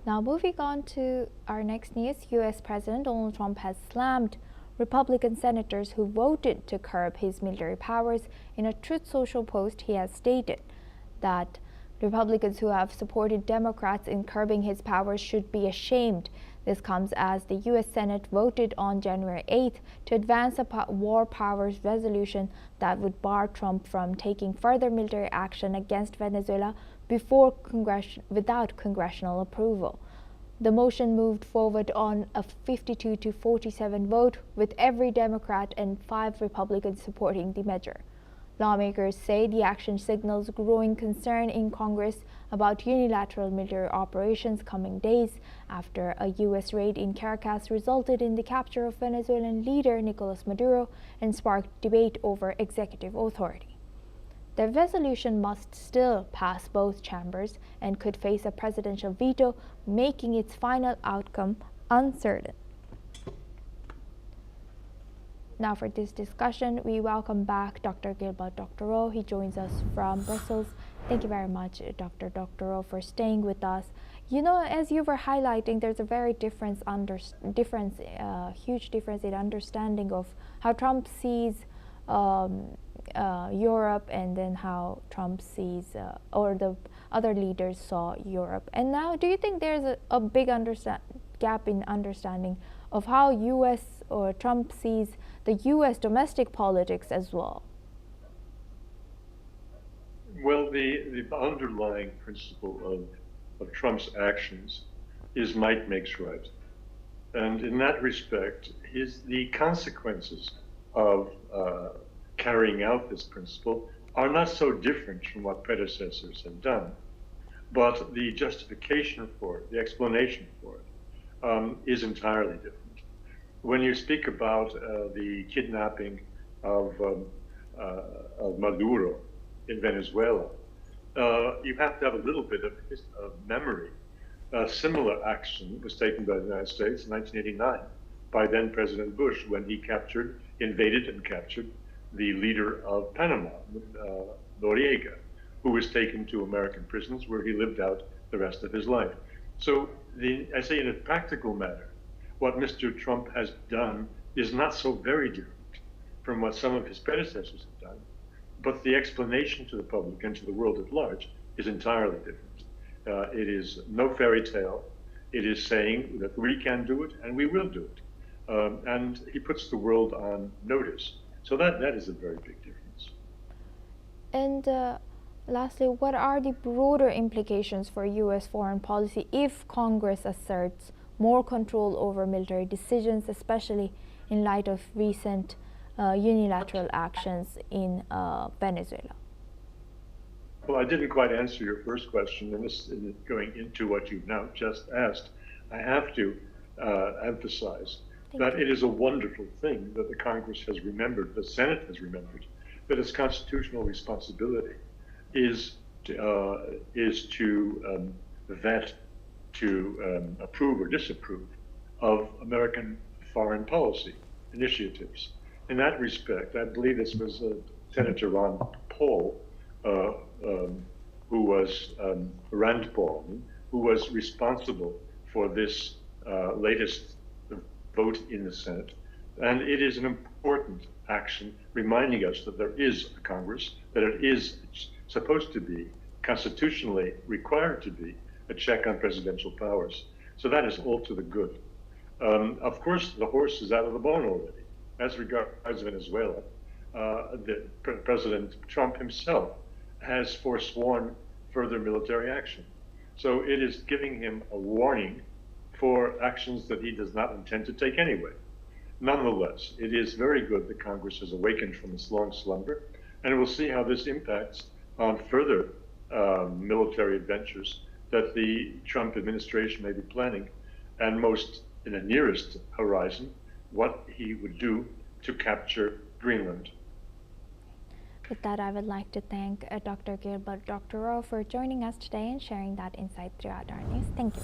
Now moving on to our next news, U.S. President Donald Trump has slammed Republican senators who voted to curb his military powers. In a Truth Social post, he has stated that Republicans who have supported Democrats in curbing his powers should be ashamed. This comes as the U.S. Senate voted on January 8th to advance a war powers resolution that would bar Trump from taking further military action against Venezuela without congressional approval. The motion moved forward on a 52 to 47 vote, with every Democrat and 5 Republicans supporting the measure. Lawmakers say the action signals growing concern in Congress about unilateral military operations coming days after a U.S. raid in Caracas resulted in the capture of Venezuelan leader Nicolas Maduro and sparked debate over executive authority. The resolution must still pass both chambers and could face a presidential veto, making its final outcome uncertain. Now for this discussion, we welcome back Dr. Gilbert Doctorow. He joins us from Brussels. Thank you very much, Dr. Doctorow, for staying with us. You know, as you were highlighting, there's a very huge difference in understanding of how Trump sees Europe, and then how Trump sees, or the other leaders saw Europe. And now, do you think there's a big gap in understanding of how U.S. or Trump sees the U.S. domestic politics as well? Well, the underlying principle of Trump's actions is might makes right. And in that respect, the consequences of carrying out this principle are not so different from what predecessors have done, but the justification for it, the explanation for it, is entirely different. When you speak about the kidnapping of Maduro in Venezuela, you have to have a little bit of memory. A similar action was taken by the United States in 1989 by then President Bush when he invaded and captured the leader of Panama, Noriega, who was taken to American prisons where he lived out the rest of his life. So I say in a practical matter, what Mr. Trump has done is not so very different from what some of his predecessors have done, but the explanation to the public and to the world at large is entirely different. It is no fairy tale. It is saying that we can do it and we will do it. And he puts the world on notice. So that is a very big difference. And lastly, what are the broader implications for U.S. foreign policy if Congress asserts more control over military decisions, especially in light of recent unilateral actions in Venezuela? Well, I didn't quite answer your first question, and going into what you've now just asked, I have to emphasize that it is a wonderful thing that the Congress has remembered, the Senate has remembered, that its constitutional responsibility is to vet, to approve or disapprove of American foreign policy initiatives. In that respect, I believe this was Senator Ron Paul, who was Rand Paul, who was responsible for this latest vote in the Senate. And it is an important action reminding us that there is a Congress, that it is supposed to be, constitutionally required to be, a check on presidential powers. So that is all to the good. Of course, the horse is out of the bone already. As regards Venezuela, President Trump himself has forsworn further military action. So it is giving him a warning for actions that he does not intend to take anyway. Nonetheless, it is very good that Congress has awakened from its long slumber, and we'll see how this impacts on further military adventures that the Trump administration may be planning, and most in the nearest horizon, what he would do to capture Greenland. With that, I would like to thank Dr. Gilbert Doctorow for joining us today and sharing that insight throughout our news. Thank you.